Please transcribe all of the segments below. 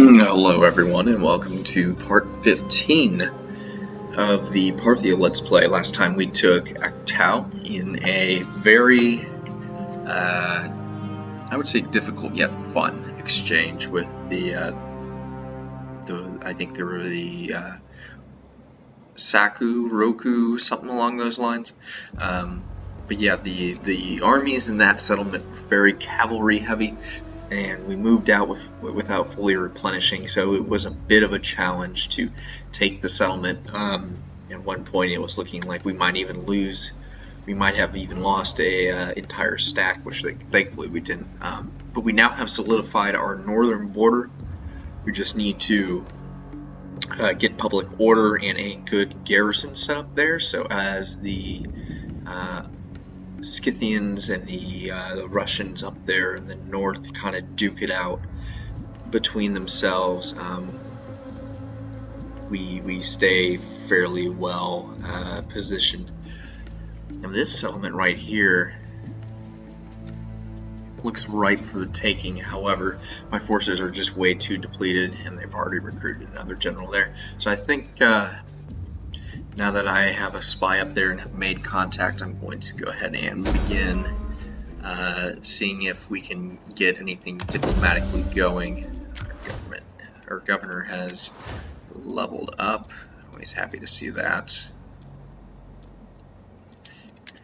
Hello everyone and welcome to part 15 of the Parthia Let's Play. Last time we took Aktau in a very, I would say difficult yet fun exchange with I think there were the Saku, Roku, something along those lines. But yeah, the armies in that settlement were very cavalry heavy, and we moved out without fully replenishing, so it was a bit of a challenge to take the settlement. At one point it was looking like we might even lose. We might have even lost a entire stack, which thankfully we didn't. But we now have solidified our northern border. We just need to get public order and a good garrison set up there, so as the Scythians and the Russians up there in the north kind of duke it out between themselves, we stay fairly well positioned. And this settlement right here looks ripe for the taking. However, my forces are just way too depleted, and they've already recruited another general there. So I think now that I have a spy up there and have made contact, I'm going to go ahead and begin seeing if we can get anything diplomatically going. Our governor has leveled up. Always happy to see that.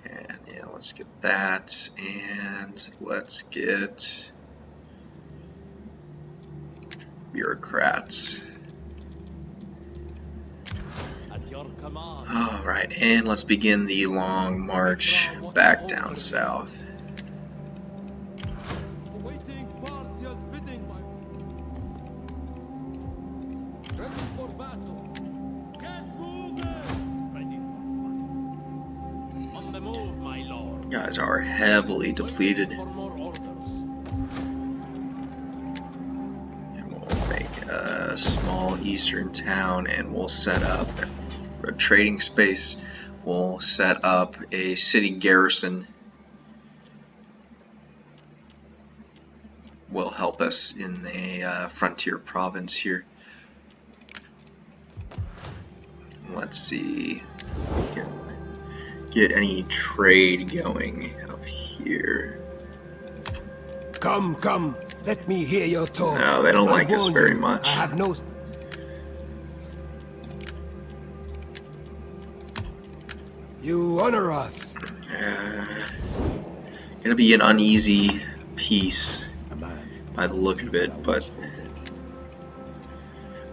And yeah, let's get that, and let's get bureaucrats. Alright, and let's begin the long march back down south. Guys are heavily depleted. And we'll make a small eastern town, and we'll set up a trading space. We'll set up a city garrison. Will help us in the frontier province here. Let's see if we can get any trade going up here. Come, let me hear your talk. No, they don't like us very much. I have no... You honor us. Gonna be an uneasy peace by the look of it, but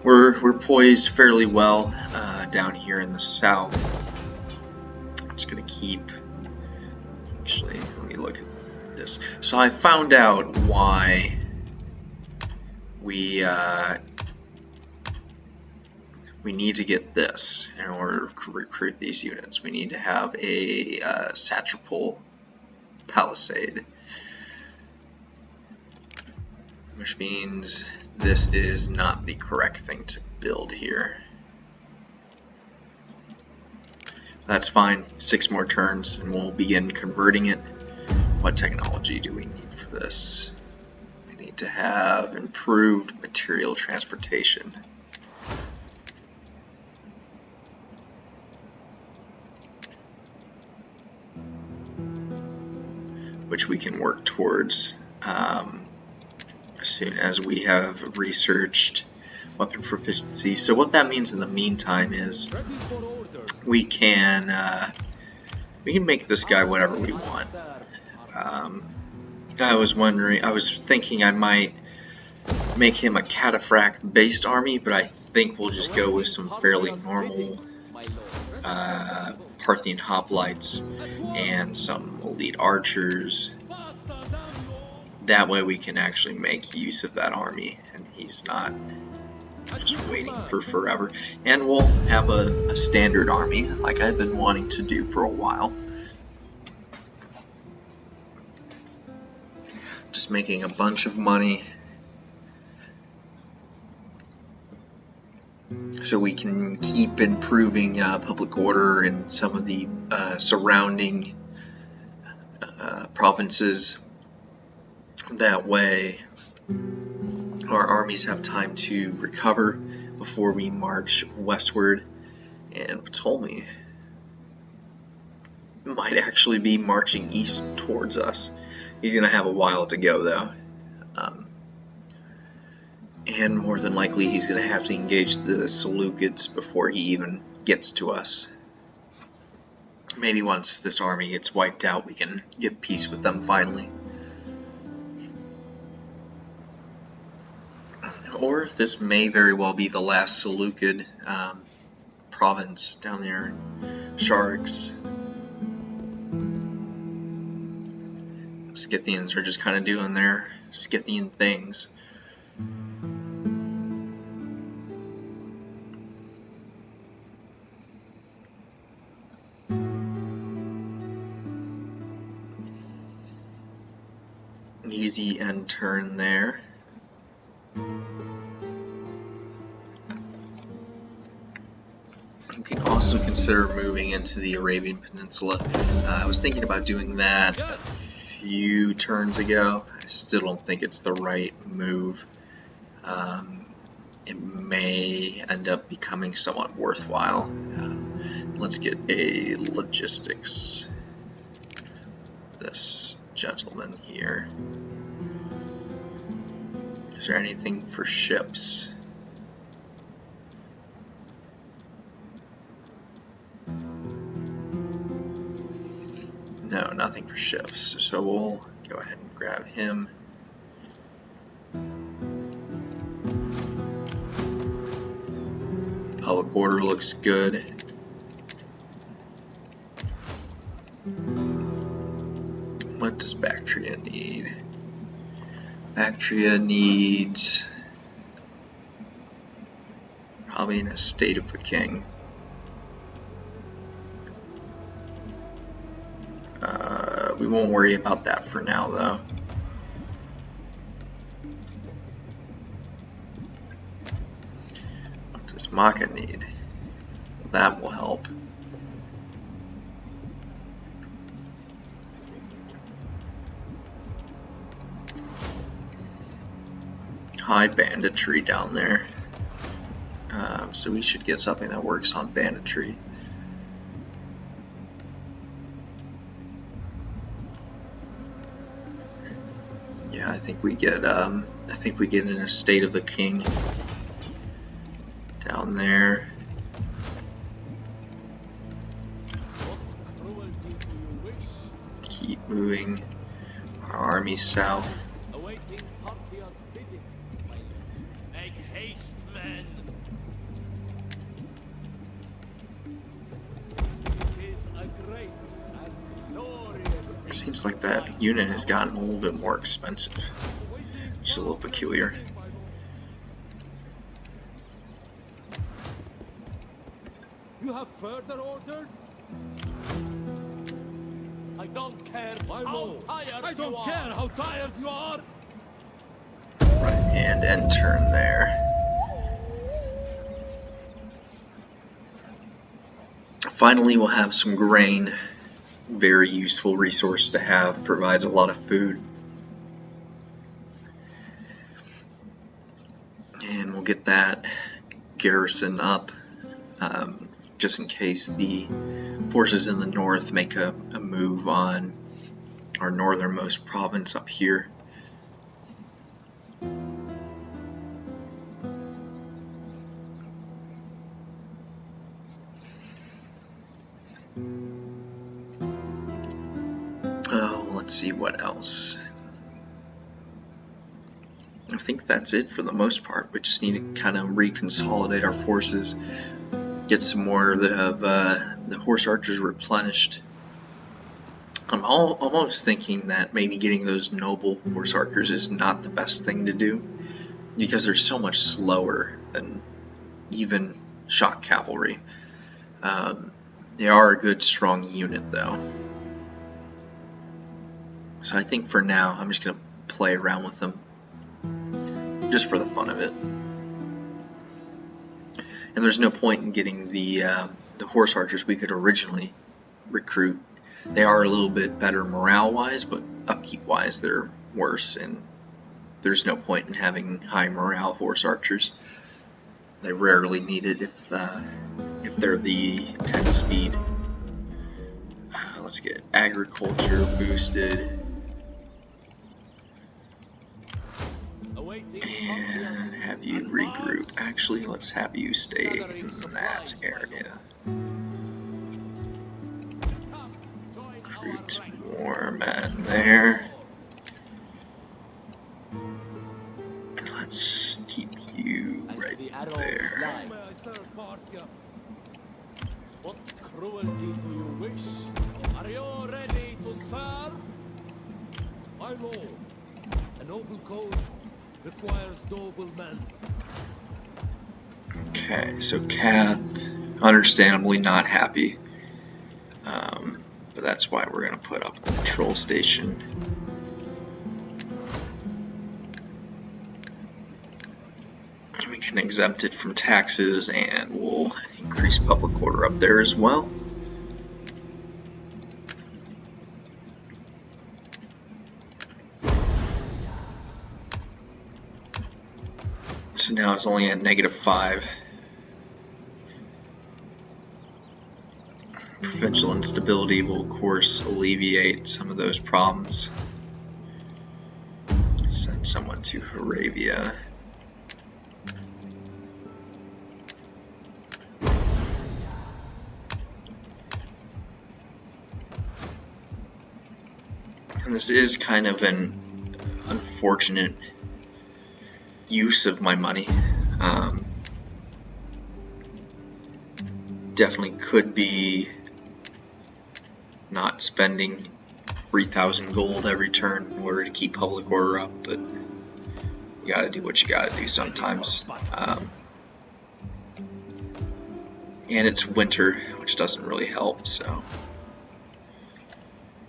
we're poised fairly well down here in the south. I'm just gonna keep. Actually, let me look at this. So I found out why we need to get this in order to recruit these units. We need to have a satrapal palisade, which means this is not the correct thing to build here. That's fine. 6 more turns and we'll begin converting it. What technology do we need for this? We need to have improved material transportation. Which we can work towards as soon as we have researched weapon proficiency. So what that means in the meantime is we can make this guy whatever we want. I was thinking I might make him a cataphract based army, but I think we'll just go with some fairly normal Parthian hoplites and some elite archers. That way we can actually make use of that army, and he's not just waiting for forever. And we'll have a standard army like I've been wanting to do for a while. Just making a bunch of money so we can keep improving public order in some of the surrounding provinces. That way our armies have time to recover before we march westward. And Ptolemy might actually be marching east towards us. He's going to have a while to go, though. And more than likely, he's going to have to engage the Seleucids before he even gets to us. Maybe once this army gets wiped out, we can get peace with them finally. Or this may very well be the last Seleucid province down there in Sharks. The Scythians are just kind of doing their Scythian things. Easy end turn there. You can also consider moving into the Arabian Peninsula. I was thinking about doing that a few turns ago. I still don't think it's the right move. It may end up becoming somewhat worthwhile. Let's get a logistics. This gentleman here. Is there anything for ships? No, nothing for ships. So we'll go ahead and grab him. Public order looks good. What does Bactria need? Bactria needs probably an estate of the king. We won't worry about that for now, though. What does Maka need? That will help. High banditry down there. So we should get something that works on banditry. Yeah, I think we get an estate of the king down there. Keep moving our army south. Awaiting Parthia's bidding. Make haste, men. It is a great and glorious day. Seems like that unit has gotten a little bit more expensive, which is a little peculiar. You have further orders? I don't care how tired you are. How tired you are. Right hand end turn there. Finally, we'll have some grain. Very useful resource to have. Provides a lot of food. And we'll get that garrison up. Just in case the forces in the north make a move on our northernmost province up here. Oh, let's see what else. I think that's it for the most part. We just need to kind of reconsolidate our forces. Get some more of the horse archers replenished. I'm almost thinking that maybe getting those noble horse archers is not the best thing to do, because they're so much slower than even shock cavalry. They are a good strong unit though. So I think for now I'm just going to play around with them just for the fun of it. And there's no point in getting the horse archers we could originally recruit. They are a little bit better morale-wise, but upkeep-wise they're worse, and there's no point in having high morale horse archers. They rarely need it if they're the 10 speed. Let's get agriculture boosted. And have you regroup. Actually, let's have you stay in that area. Recruit more men there. And let's keep you right there. What cruelty do you wish? Are you ready to serve? My lord, a noble cause requires noble men. Okay, so Kath, understandably not happy. But that's why we're going to put up a patrol station. We can exempt it from taxes, and we'll increase public order up there as well. So now it's only at -5. Provincial instability will, of course, alleviate some of those problems. Send someone to Moravia. And this is kind of an unfortunate use of my money. Definitely could be not spending 3,000 gold every turn in order to keep public order up, but you gotta do what you gotta do sometimes. And it's winter, which doesn't really help, so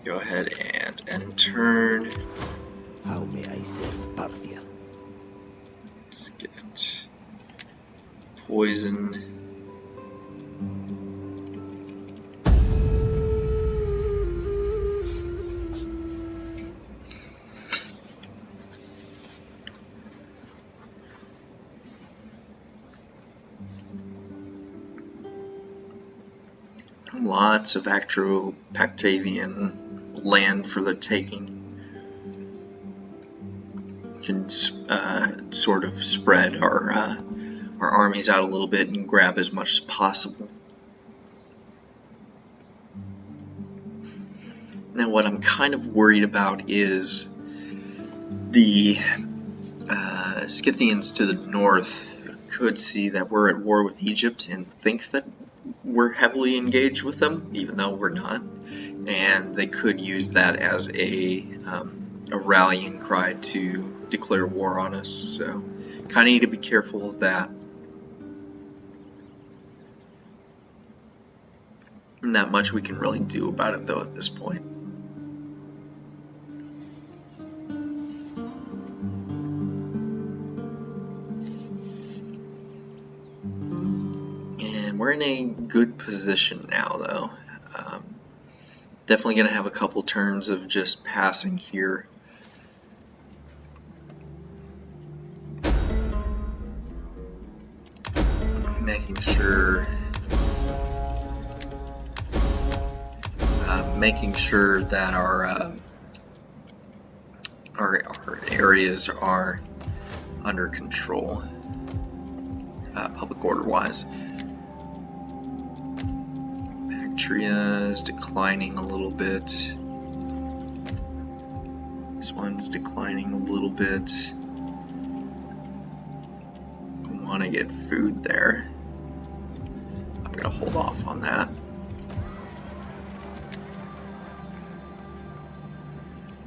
go ahead and end turn. How may I serve Parthia? Let's get poison. Lots of Atropatkavian land for the taking. Can sort of spread our armies out a little bit and grab as much as possible. Now, what I'm kind of worried about is the Scythians to the north could see that we're at war with Egypt and think that we're heavily engaged with them, even though we're not, and they could use that as a rallying cry to declare war on us. So, kind of need to be careful of that. Not much we can really do about it, though, at this point. We're in a good position now, though. Definitely going to have a couple turns of just passing here. Making sure that our areas are under control, public order wise. Bactria is declining a little bit. This one's declining a little bit. I want to get food there. I'm going to hold off on that.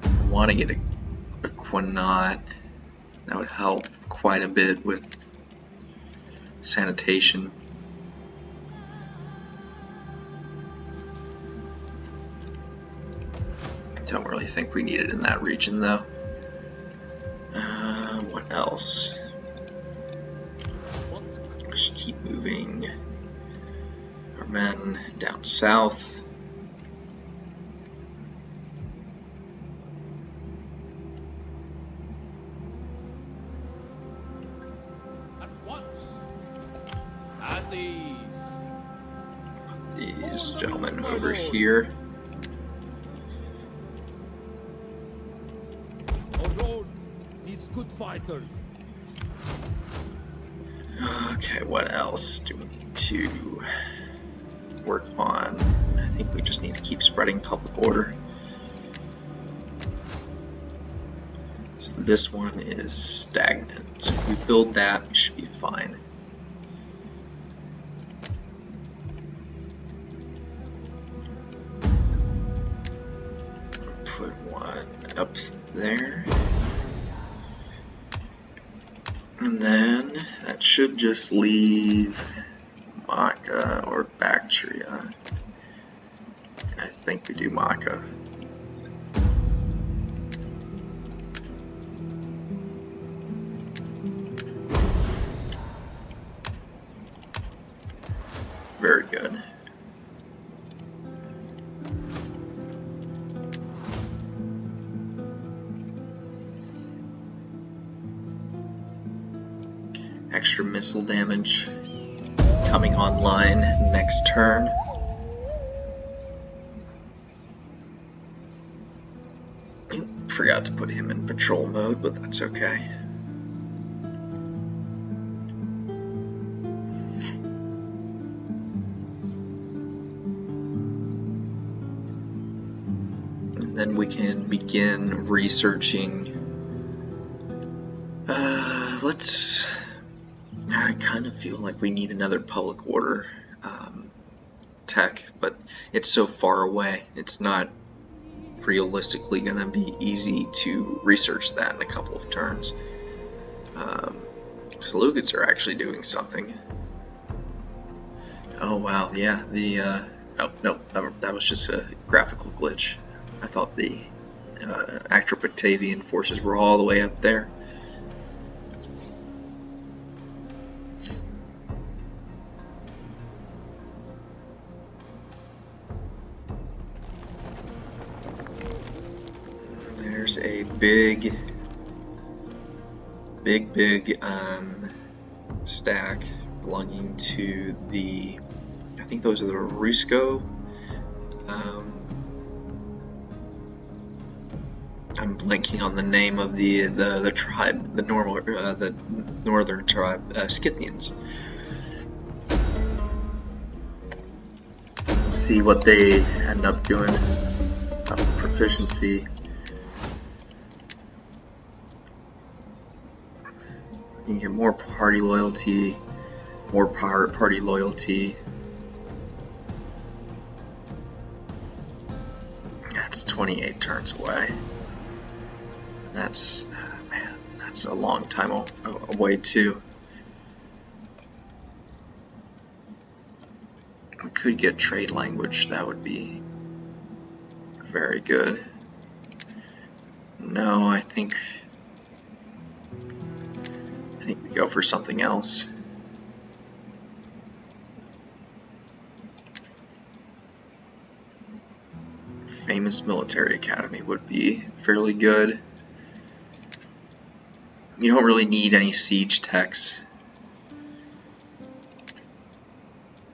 I want to get a quinat. That would help quite a bit with sanitation. Don't really think we need it in that region, though. What else? Just keep moving our men down south. At ease. These gentlemen over here. Our road needs good fighters. Okay, what else do we need to work on? I think we just need to keep spreading public order. So this one is stagnant. So if we build that, we should be fine. Put one up there. And then that should just leave Maca or Bactria. And I think we do Maca. Very good. Extra missile damage coming online next turn. Forgot to put him in patrol mode, but that's okay. And then we can begin researching. I kind of feel like we need another public order tech, but it's so far away. It's not realistically going to be easy to research that in a couple of turns. Slugans are actually doing something. Oh wow, yeah, the oh no, that was just a graphical glitch. I thought the Atropatkavian forces were all the way up there. There's a big stack belonging to the, I think those are the Risco. I'm blanking on the name of the tribe, the northern tribe, Scythians. See what they end up doing. Proficiency. You can get more party loyalty, more party loyalty. That's 28 turns away. That's, man, that's a long time away too. We could get trade language, that would be very good. No, I think we go for something else. Famous military academy would be fairly good. You don't really need any siege techs.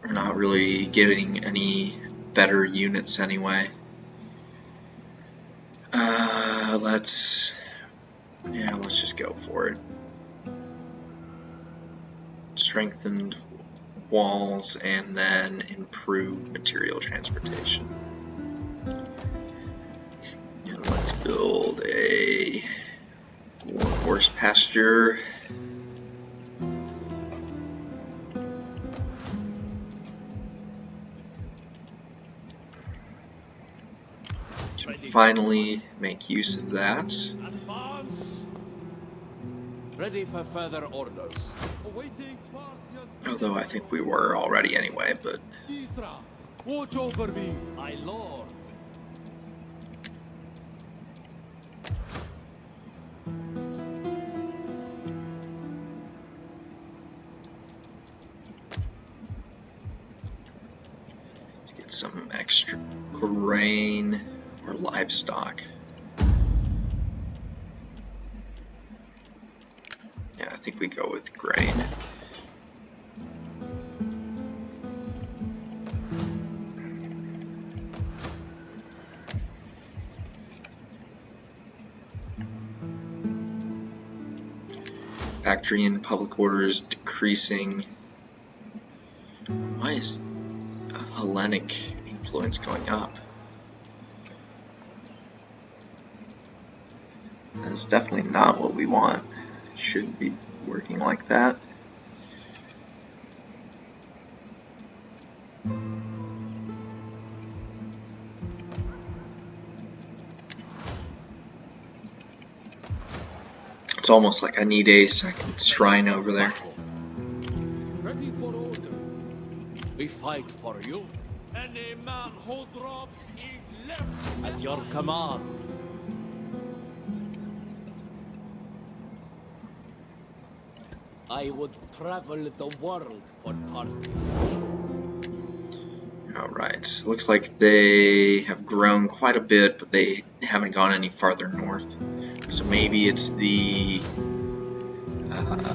We're not really getting any better units anyway. Let's just go for it. Strengthened walls and then improved material transportation. And let's build a horse pasture. Can finally make use of that. Advance. Ready for further orders. Awaiting Parthia's. Although I think we were already anyway, but Mithra, watch over me, my lord. let's get some extra grain or livestock. Yeah, I think we go with grain. Bactrian public order is decreasing. Why is Hellenic influence going up? That's definitely not what we want. It shouldn't be working like that. It's almost like I need a second shrine over there. Ready for order. We fight for you. Any man who drops is left at your command. I would travel the world for Parthia. Alright, looks like they have grown quite a bit, but they haven't gone any farther north. So maybe it's the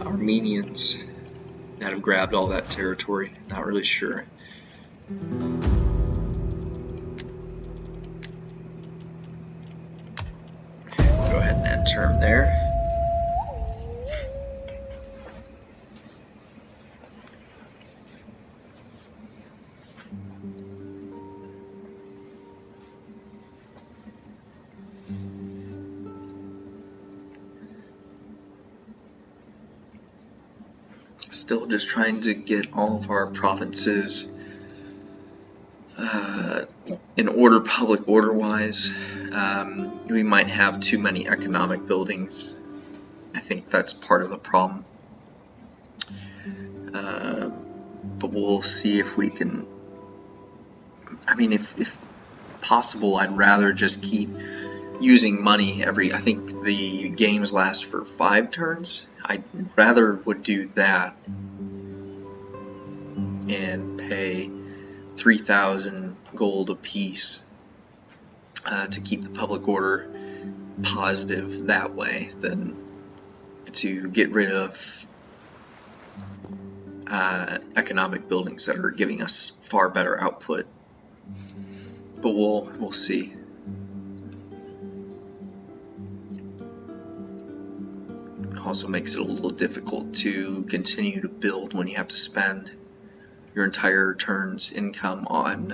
Armenians that have grabbed all that territory. Not really sure. Go ahead and end term there. Still just trying to get all of our provinces in order, public order wise. We might have too many economic buildings. I think that's part of the problem. But we'll see if we can. I mean, if possible, I'd rather just keep using money every. I think the games last for 5 turns. I'd rather would do that and pay 3,000 gold apiece to keep the public order positive that way than to get rid of economic buildings that are giving us far better output. But we'll see. Also makes it a little difficult to continue to build when you have to spend your entire turn's income on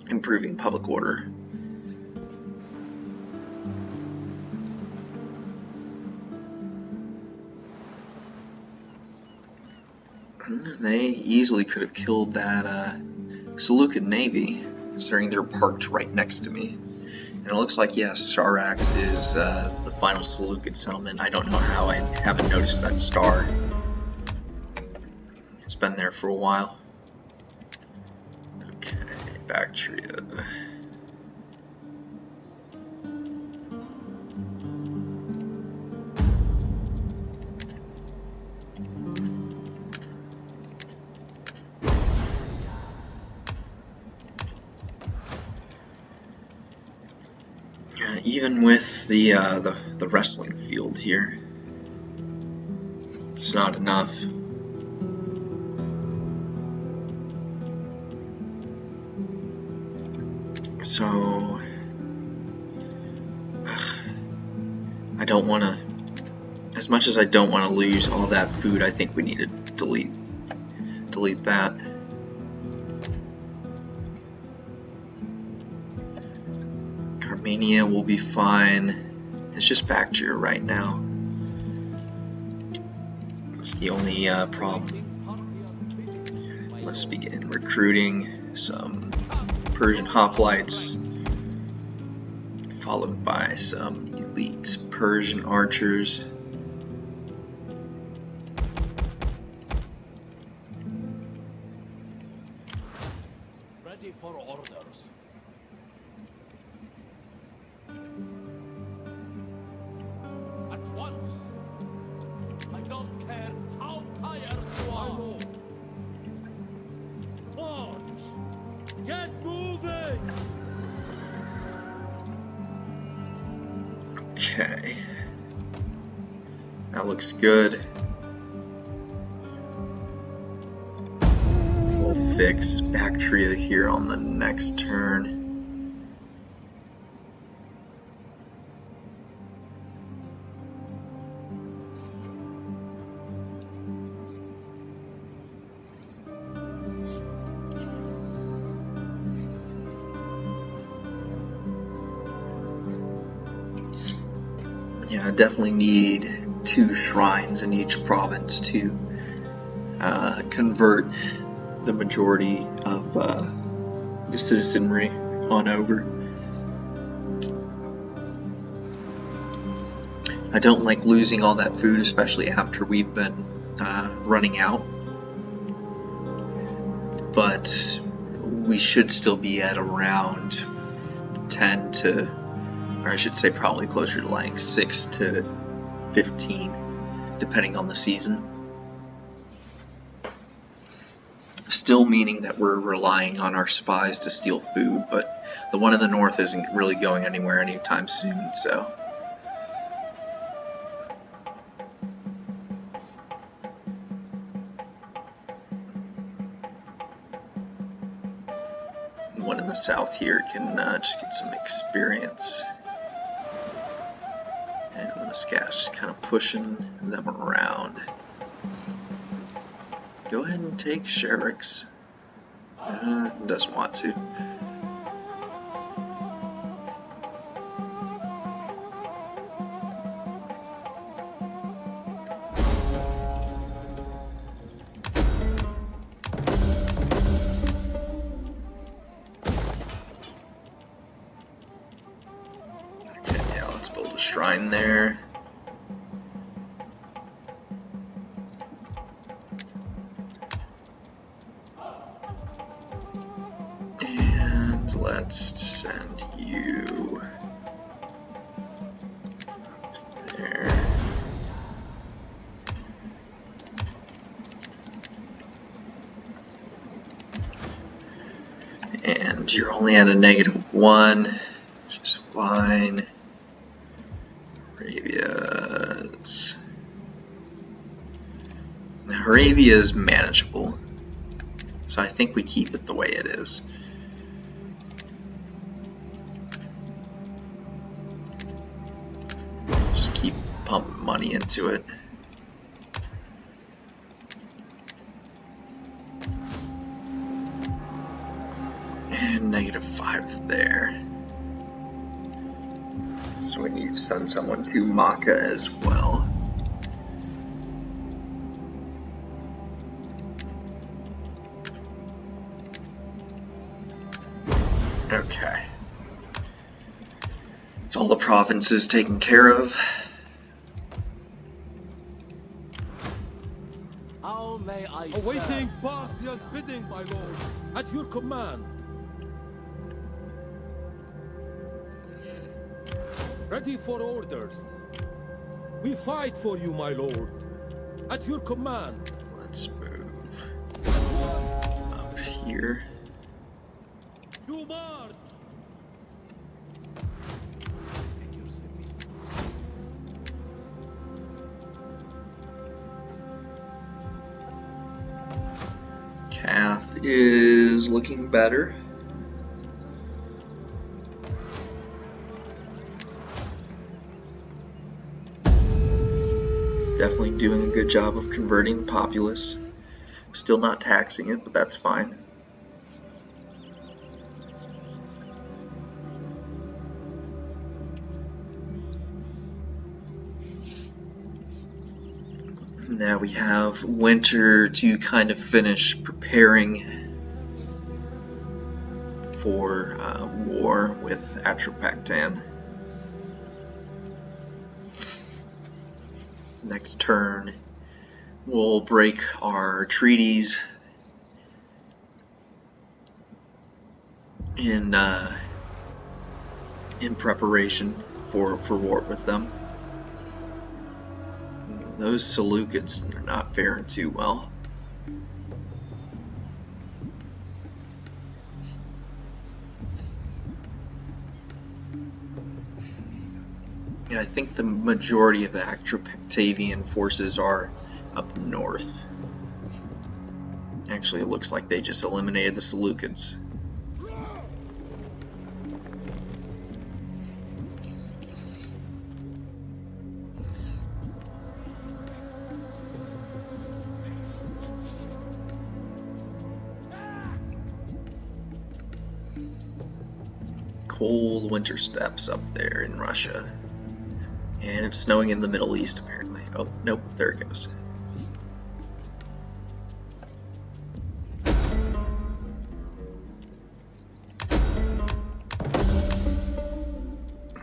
improving public order. They easily could have killed that Seleucid navy, considering they're parked right next to me. And it looks like, yes, Sharax is the final Seleucid settlement. I don't know how I haven't noticed that star. It's been there for a while. Okay, Bactria. Even with the wrestling field here, it's not enough. So I don't want to, as much as I don't want to lose all that food, I think we need to delete that. Armenia will be fine. It's just Bactria right now. It's the only problem. Let's begin recruiting some Persian hoplites, followed by some elite Persian archers. Ready for orders. At once. I don't care how tired you are. March. Get moving. Okay. That looks good. We'll fix Bactria here on the next turn. Yeah, I definitely need 2 shrines in each province to convert the majority of the citizenry on over. I don't like losing all that food, especially after we've been running out. But we should still be at around 10 to, or I should say probably closer to like 6 to 15, depending on the season. Still meaning that we're relying on our spies to steal food, but the one in the north isn't really going anywhere anytime soon, so. One in the south here can just get some experience. And Muscat's just kind of pushing them around. Go ahead and take Sherrick's. Doesn't want to. Shrine there. And let's send you there. And you're only at a -1, which is fine. Arabia is manageable, so I think we keep it the way it is. Just keep pumping money into it. And -5 there. So we need to send someone to Makkah as well. Okay. It's all the provinces taken care of. How may I awaiting Parthia's bidding, my lord, at your command. Ready for orders. We fight for you, my lord, at your command. Let's move up here. You march! At your service. Cath is looking better. Definitely doing a good job of converting the populace. Still not taxing it, but that's fine. Now we have winter to kind of finish preparing for war with Atropatkavian. Next turn, we'll break our treaties in preparation for war with them. Those Seleucids are not faring too well. Yeah, I think the majority of the Atropatkavian forces are up north. Actually, it looks like they just eliminated the Seleucids. Cold winter steppes up there in Russia. And it's snowing in the Middle East, apparently. Oh, nope, there it goes.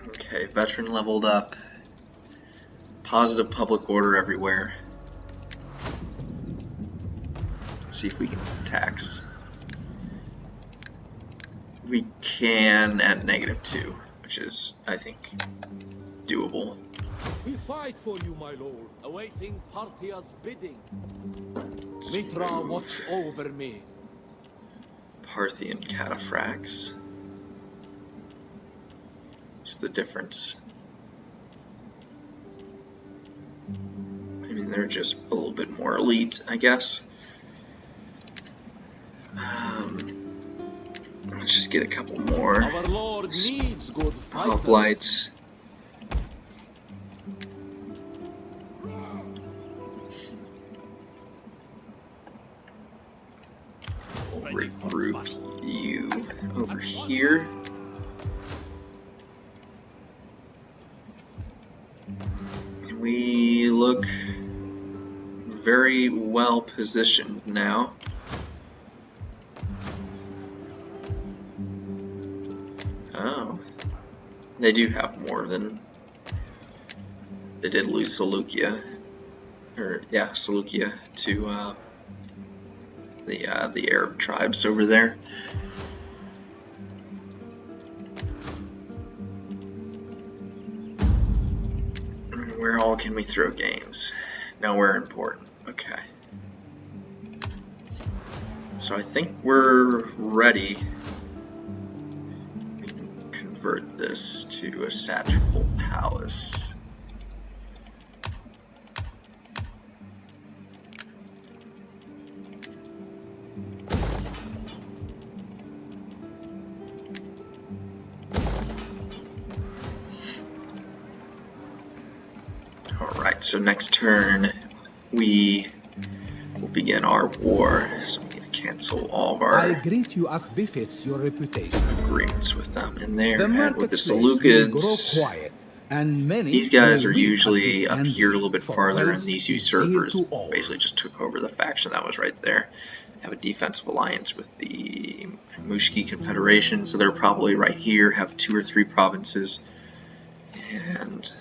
Okay, veteran leveled up. Positive public order everywhere. See if we can tax. We can at -2, which is, I think, doable. We fight for you, my lord, awaiting Parthia's bidding. Mitra, watch over me. Parthian cataphracts. What's the difference? I mean, they're just a little bit more elite, I guess. Let's just get a couple more. Our lord needs good fighters. Hoplites. We'll regroup you over here. We look very well positioned now. Oh, they do have more than they did lose Seleucia, or yeah, Seleucia to the Arab tribes over there. Where all can we throw games? Nowhere important. Okay. So I think we're ready. We can convert this to a satrapal palace. Alright, so next turn we will begin our war. So we need to cancel all of I our greet you as befits your reputation. agreements with them in there. The And with the marketplace will grow Seleucids, quiet, and many these guys will are weep at usually this up ending, here a little bit for farther, wealth and these is dear usurpers to all. basically just took over the faction that was right there. Have a defensive alliance with the Mushki Confederation, so they're probably right here, have 2 or 3 provinces. And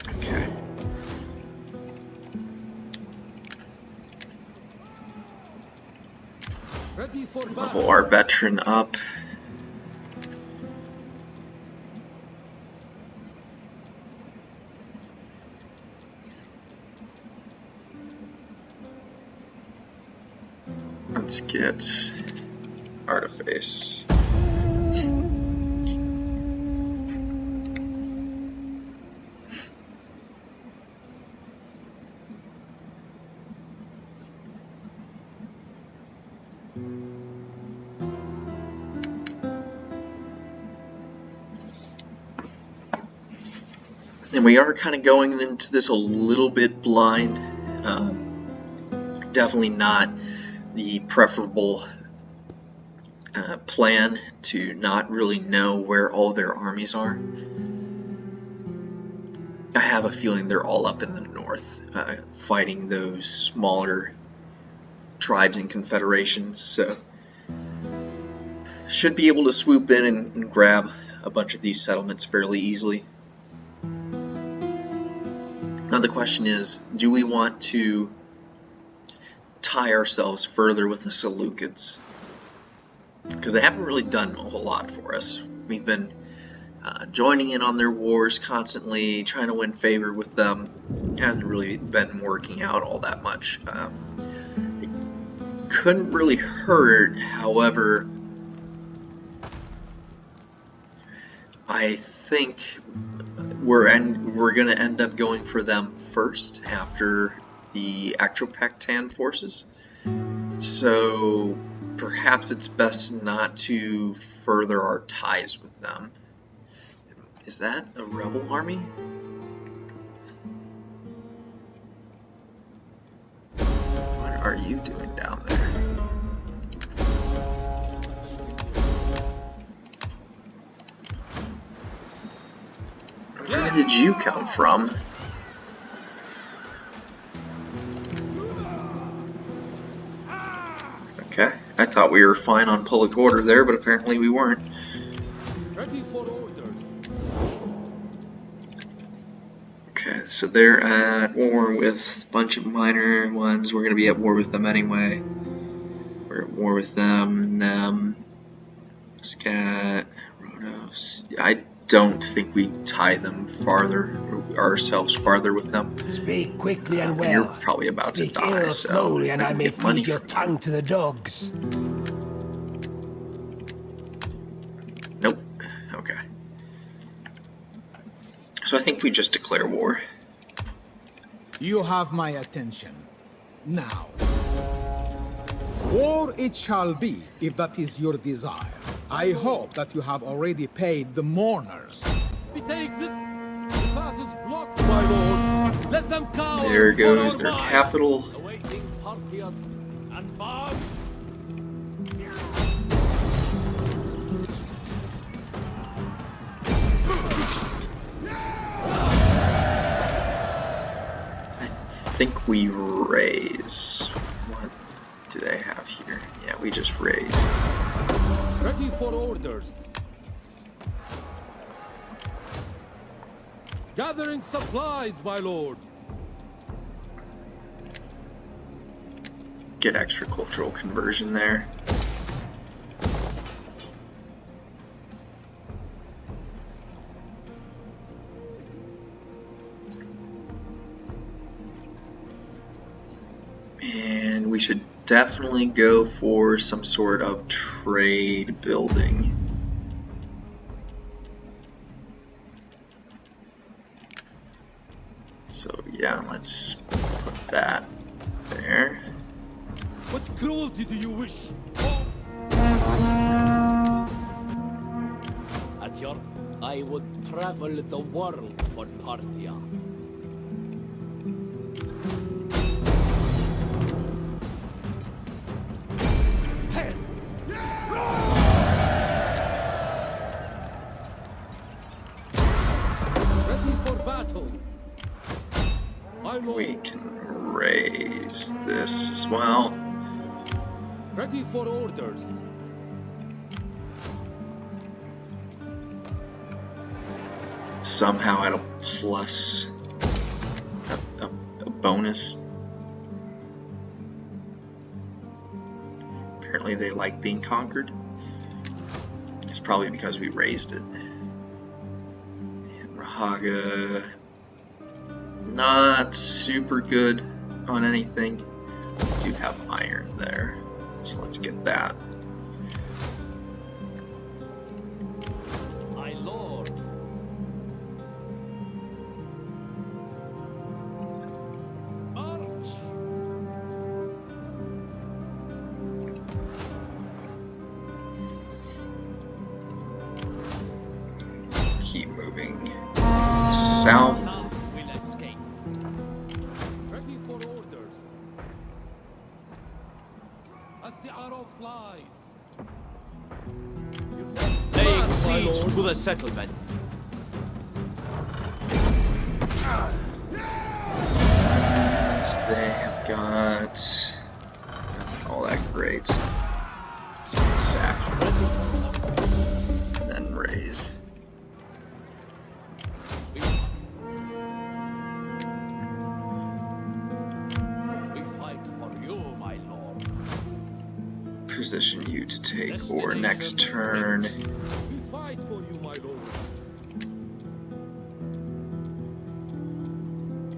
okay. Ready for Level battle. our veteran up. Let's get Artifice. And we are kind of going into this a little bit blind. Definitely not the preferable plan to not really know where all their armies are. I have a feeling they're all up in the north, fighting those smaller tribes and confederations, so should be able to swoop in and grab a bunch of these settlements fairly easily. Now the question is, do we want to tie ourselves further with the Seleucids? Because they haven't really done a whole lot for us. We've been joining in on their wars constantly, trying to win favor with them. It hasn't really been working out all that much. It couldn't really hurt, however, I think we're going to end up going for them first after the Atropatkavian forces. So perhaps it's best not to further our ties with them. Is that a rebel army? What are you doing down there? Where did you come from? Okay, I thought we were fine on public order there, but apparently we weren't. Ready for orders. Okay, so they're at war with a bunch of minor ones. We're gonna be at war with them anyway. We're at war with them, Scat, Rhodos. I don't think we tie them farther, ourselves farther with them. Speak quickly and well. You're probably about Speak to die, ill so slowly, and we I can may get money feed your from tongue to the dogs. Nope. Okay. So I think we just declare war. You have my attention. Now. War it shall be, if that is your desire. I hope that you have already paid the mourners. We take this. The path is blocked, my lord. Let them cower. There before goes our their minds. capital. Awaiting Parthia's advance. I think we raise. What do they have here? Yeah, we just raise. Ready for orders. Gathering supplies, my lord. Get extra cultural conversion there. And we should definitely go for some sort of trade building. So yeah, let's put that there. What cruelty do you wish? Atyar, I would travel the world for Parthia. Ready for battle. My lord. We can raise this as well. Ready for orders. Somehow at a plus, a bonus. Apparently they like being conquered. It's probably because we raised it. And Rahaga, not super good on anything. We do have iron there, so let's get that. My lord. March. Keep moving south. None will escape. Ready for orders. As the arrow flies. Laying siege to the settlement. So they have got not all that great. Sack. And then raise. We fight for you, my lord. Position you to take or next turn. We fight for you, my lord.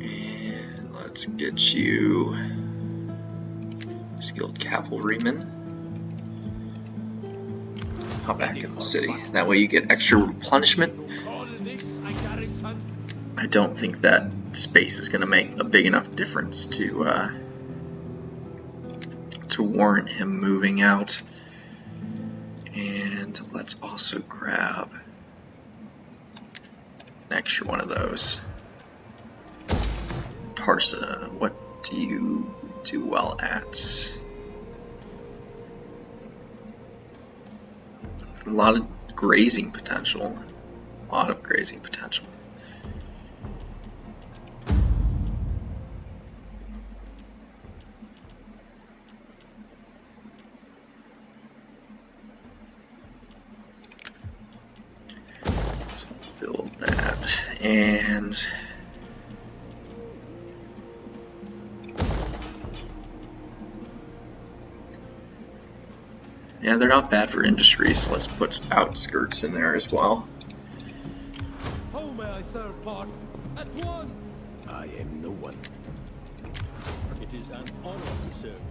And let's get you skilled cavalryman. Hop back in the city. That way you get extra replenishment. All this I garrison. I don't think that space is going to make a big enough difference to warrant him moving out. And let's also grab an extra one of those. Parsa, what do you do well at? A lot of grazing potential. A lot of grazing potential. Build that, and yeah, they're not bad for industry, so let's put outskirts in there as well. How may I serve, Parth? At once! I am no one. It is an honor to serve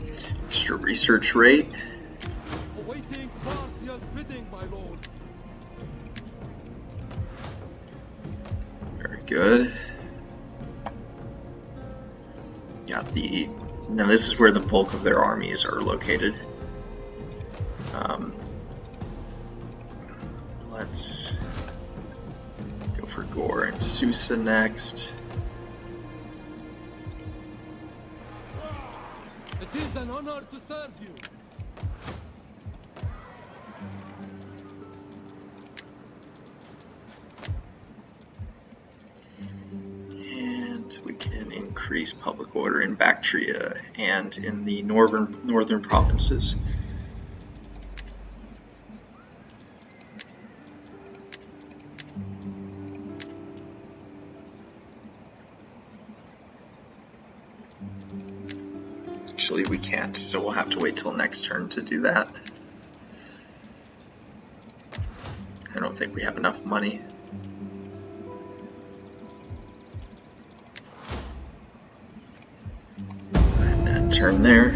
you. Extra research rate. Awaiting Parthia's bidding, my lord. Very good. Got the... Now this is where the bulk of their armies are located. Let's go for Gore and Susa next. It is an honor to serve you. And we can increase public order in Bactria and in the northern provinces. Actually, we can't, so we'll have to wait till next turn to do that. I don't think we have enough money. And turn there.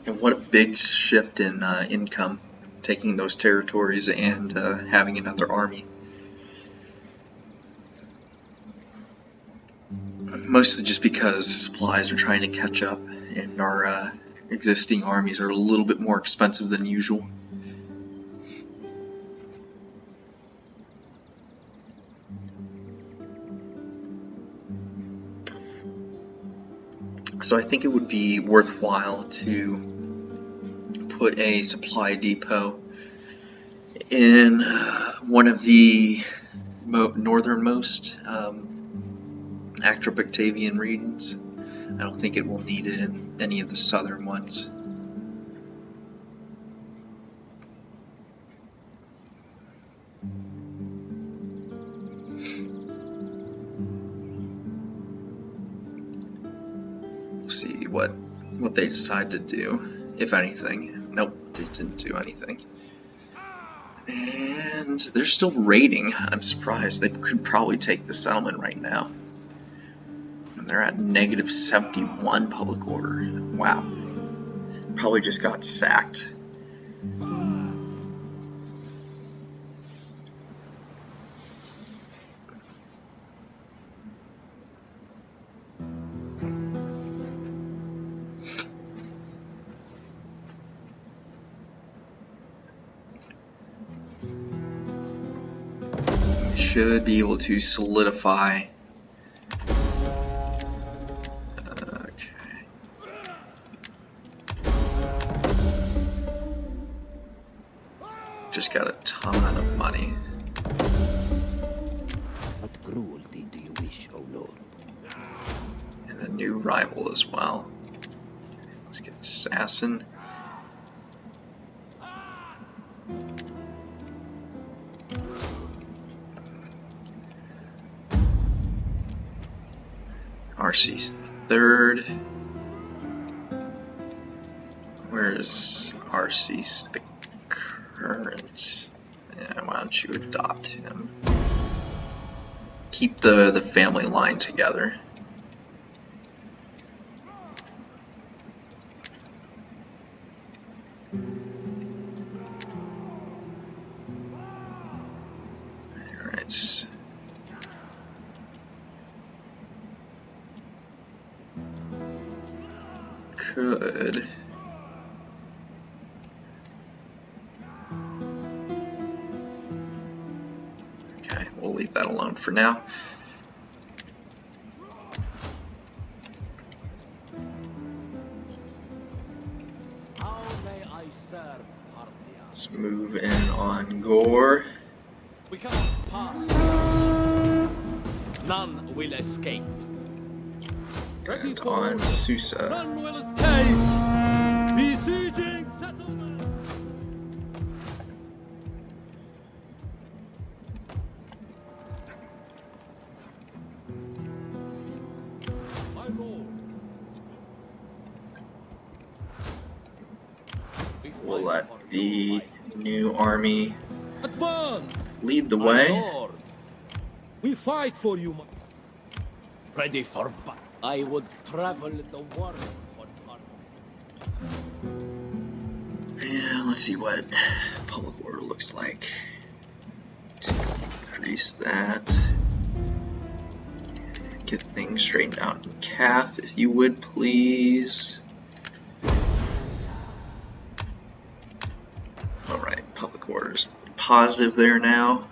And what a big shift in income, taking those territories and having another army. Mostly just because supplies are trying to catch up, and our existing armies are a little bit more expensive than usual. So I think it would be worthwhile to put a supply depot in one of the northernmost Atropatkavian regions. I don't think it will need it in any of the southern ones. We'll see what they decide to do, if anything. Nope, they didn't do anything. And they're still raiding. I'm surprised. They could probably take the settlement right now. They're at negative 71 public order. Wow. Probably just got sacked. Should be able to solidify. Just got a ton of money. What cruelty do you wish, O Lord? And a new rival as well. Let's get Assassin. RC's third. Where's RC's the current? Yeah, why don't you adopt him? Keep the family line together. Alright. Could. Okay, we'll leave that alone for now. How may I serve, Parthia? Let's move in on Gore. We cannot pass. None will escape. Ready And for on order. Susa. None will escape. Besieging settlement. My lord. We We'll fight let for the you, new army advance. lead the My way. lord. We fight for you. Ready for battle. I would travel the world for Parthia. Yeah, let's see what public order looks like. Increase that. Get things straightened out in Cath, if you would, please. Alright, public orders positive there now.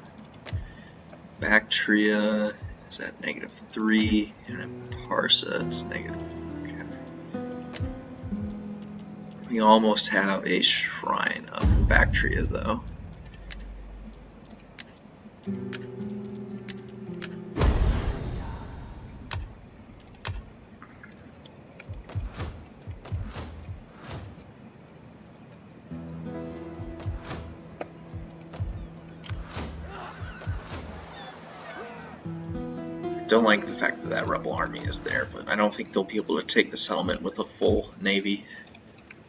Bactria is at -3, and in Parsa it's negative. Okay. We almost have a shrine up in Bactria though. Don't like the fact that that rebel army is there, but I don't think they'll be able to take the settlement with a full navy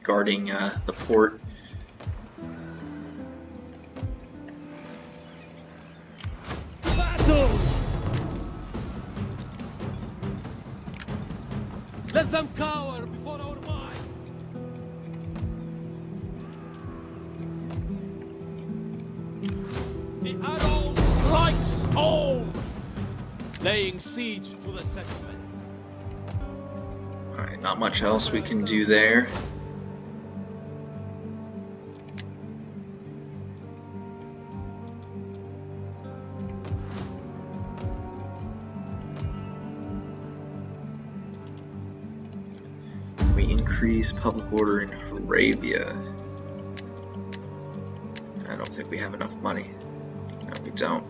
guarding the port. Battle! Let them cower before our might. The arrow strikes home, laying siege to the settlement. Alright, not much else we can do there. We increase public order in Arabia. I don't think we have enough money. No, we don't.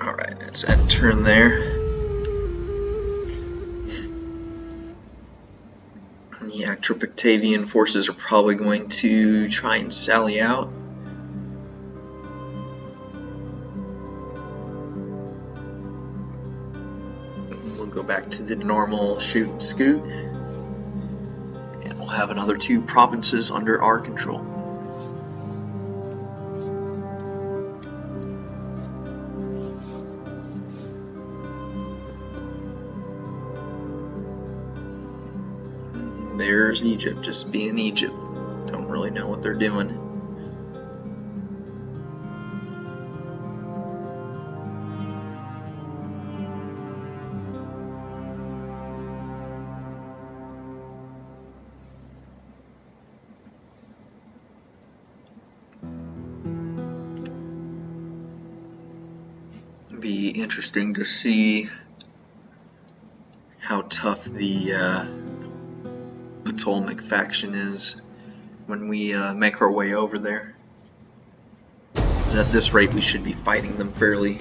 Alright, let's end turn there. The Atropatkavian forces are probably going to try and sally out. We'll go back to the normal shoot and scoot. And we'll have another 2 provinces under our control. There's Egypt, just being Egypt. Don't really know what they're doing. Be interesting to see how tough the Ptolemaic faction is when we make our way over there. At this rate, we should be fighting them fairly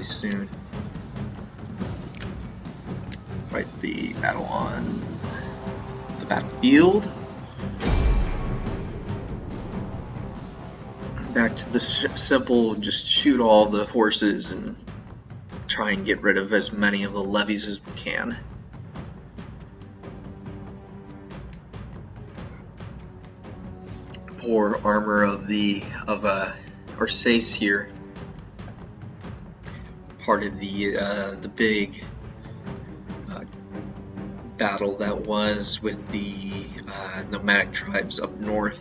soon. Fight the battle on the battlefield. Back to the simple, just shoot all the horses and try and get rid of as many of the levies as we can. Poor armor of Arsace here. Part of the big battle that was with the nomadic tribes up north.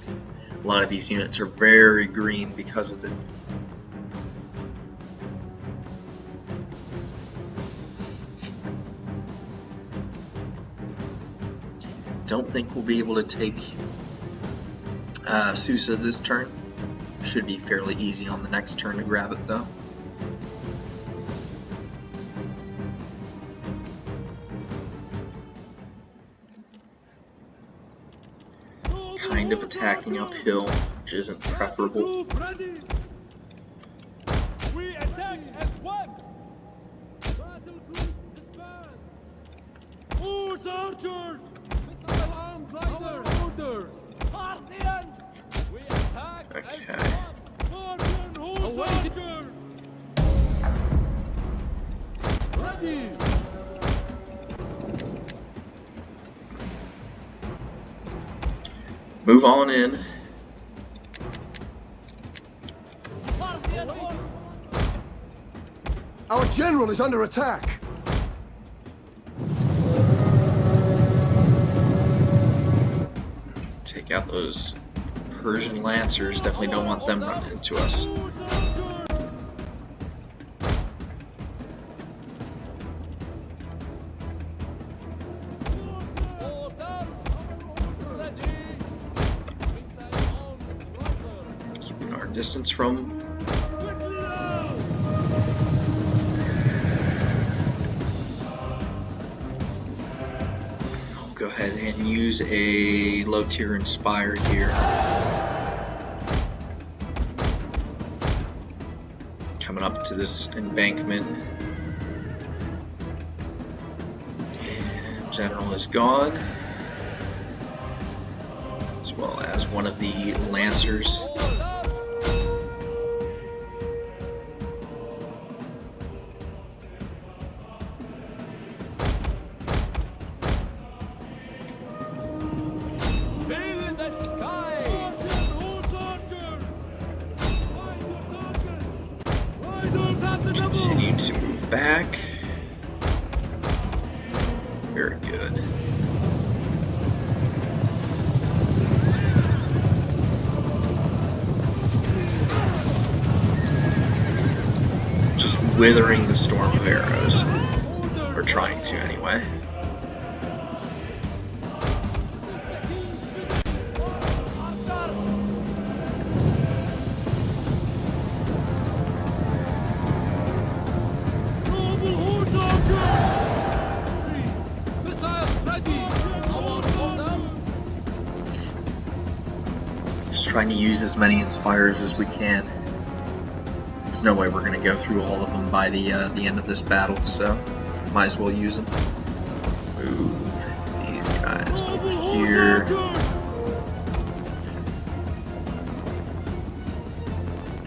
A lot of these units are very green because of it. Don't think we'll be able to take Susa this turn. Should be fairly easy on the next turn to grab it though. kind of attacking uphill, which isn't preferable. Group ready. We attack as one. Battle group disband. Who's archers? Missile armed riders. Orders. Parthians. We attack as Okay. one. Parthian who's archers? Ready. Move on in. Parthian horse. Our general is under attack. Take out those Persian lancers. Definitely don't want them running into us. Who's archers? Orders. Ready. Missile armed riders. Keeping our distance from. Quickly now. I'll go ahead and use a low tier inspired here. Coming up to this embankment. And General is gone. As well as one of the lancers. Fill the sky! Continue to move back. Very good. Just withering the storm of arrows. Or trying to, anyway. Missiles ready! Our orders! Just trying to use as many inspires as we can. There's no way we're going to go through all of them by the end of this battle, so might as well use them. Move these guys over here.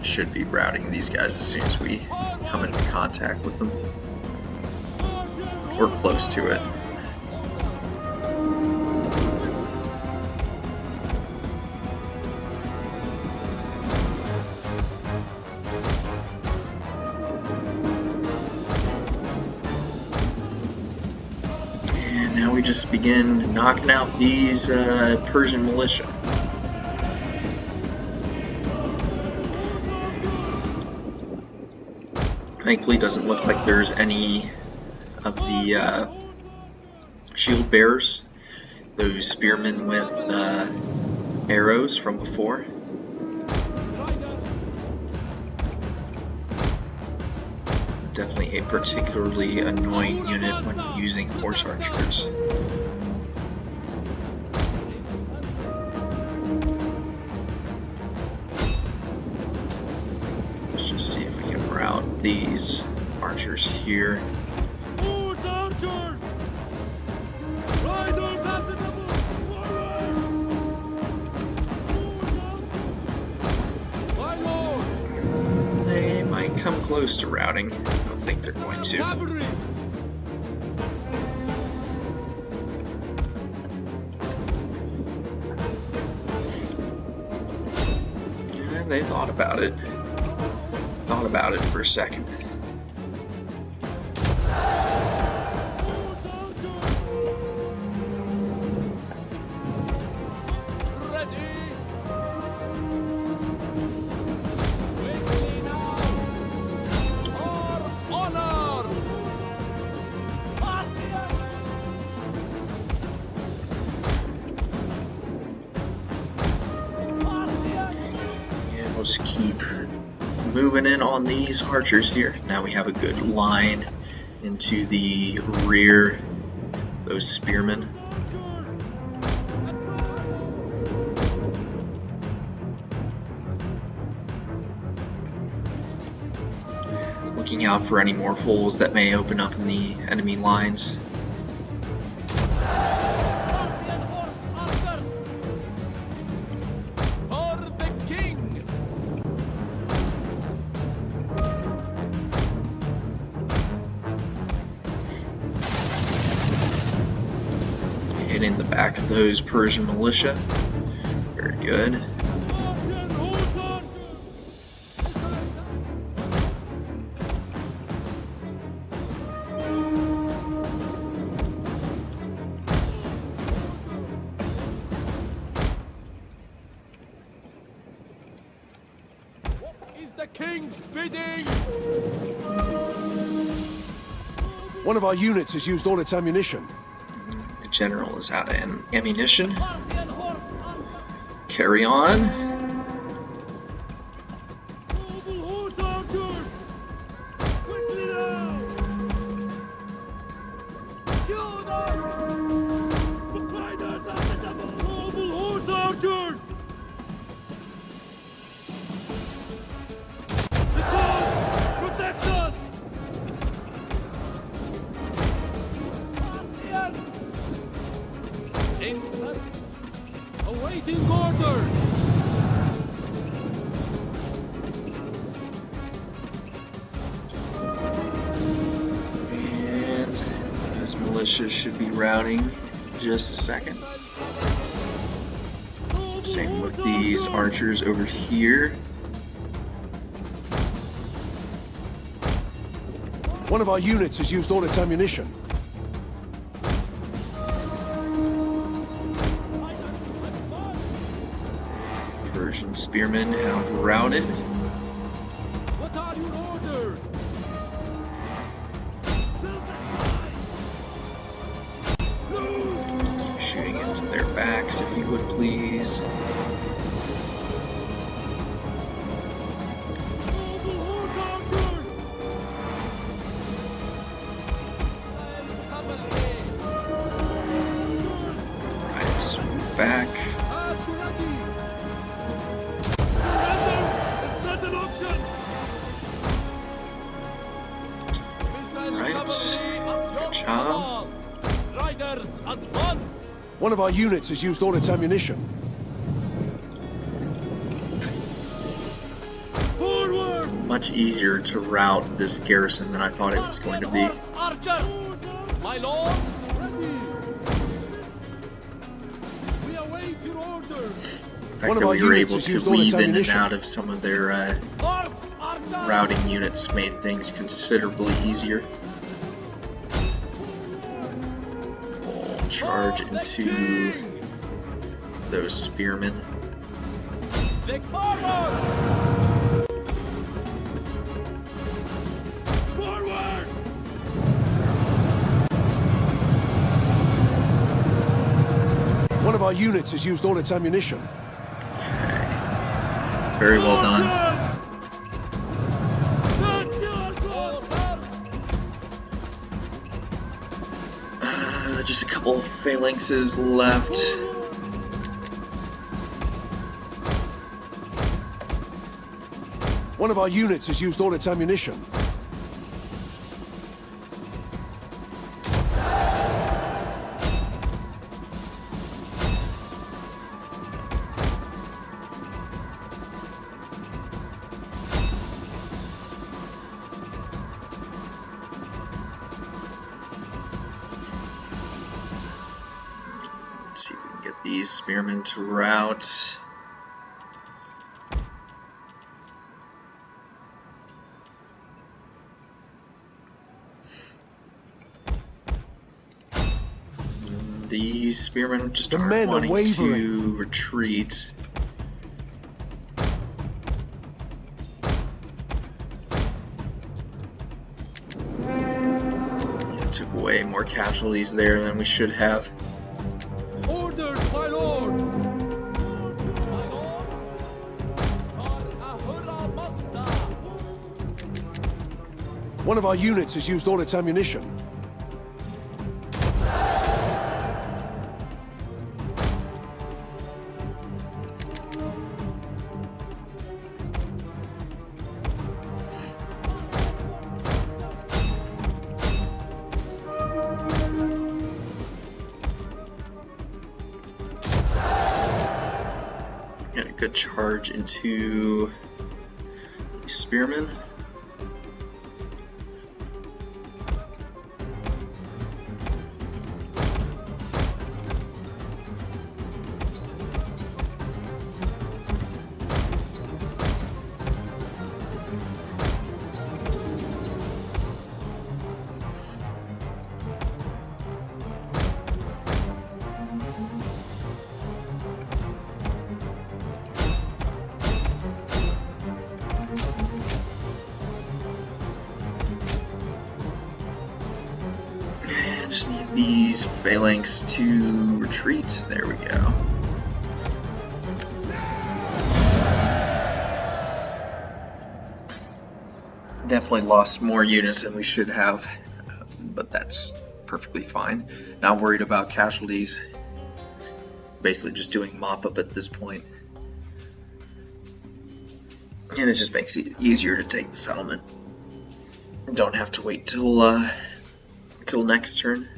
Should be routing these guys as soon as we come into contact with them. We're close to it. And now we just begin knocking out these Persian militia. Thankfully, it doesn't look like there's any of the shield bearers, those spearmen with arrows from before. Definitely a particularly annoying unit when using horse archers. Let's just see if we can route these archers here. Who's archers? Riders at the double! My lord! They might come close to routing. I don't think they're going to. Cavalry! And they thought about it. Thought about it for a second. Ready! Quickly now! For honor! Parthia! Parthia! And we'll just keep moving in on these archers here. Now we have a good line into the rear, those spearmen. looking out for any more holes that may open up in the enemy lines. Parthian horse archers! For the king! Hitting the back of those Persian militia. Very good. Parthian horse archers! What is the king's bidding? One of our units has used all its ammunition. The general is out of ammunition. Parthian horse archers! Carry on. Noble horse archers! Quickly now! The riders of the double! Noble horse archers! The gods protect us! Parthians! In circle! Awaiting order! And those militias should be routing in just a second. Noble Same with horse these archers over here. One of our units has used all its ammunition. Persian spearmen have routed. What are your orders? Keep shooting into their backs if you would please. Noble horse archers! Right, so move back. It's not an option! Right. Good job. Riders, advance! One of our units has used all its ammunition. Forward! Much easier to rout this garrison than I thought it was going to be. Horse archers! My lord! We await your orders! The One fact of that our we were units able has to used all its weave in and ammunition. out of some of their Horse archers! routing units made things considerably easier. We'll charge into those spearmen. Look forward! Forward! One of our units has used all its ammunition. Very well done. Just a couple phalanxes left. One of our units has used all its ammunition. Let's see if we can get these spearmen to rout. These spearmen just The aren't men are wanting wavering. to retreat. Took away more casualties there than we should have. Orders, my lord! My lord! For Ahura Mazda! One of our units has used all its ammunition. And a good charge into Spearman. Just need these phalanx to retreat. There we go. Definitely lost more units than we should have, but that's perfectly fine. Not worried about casualties. Basically just doing mop-up at this point. And it just makes it easier to take the settlement. Don't have to wait till next turn.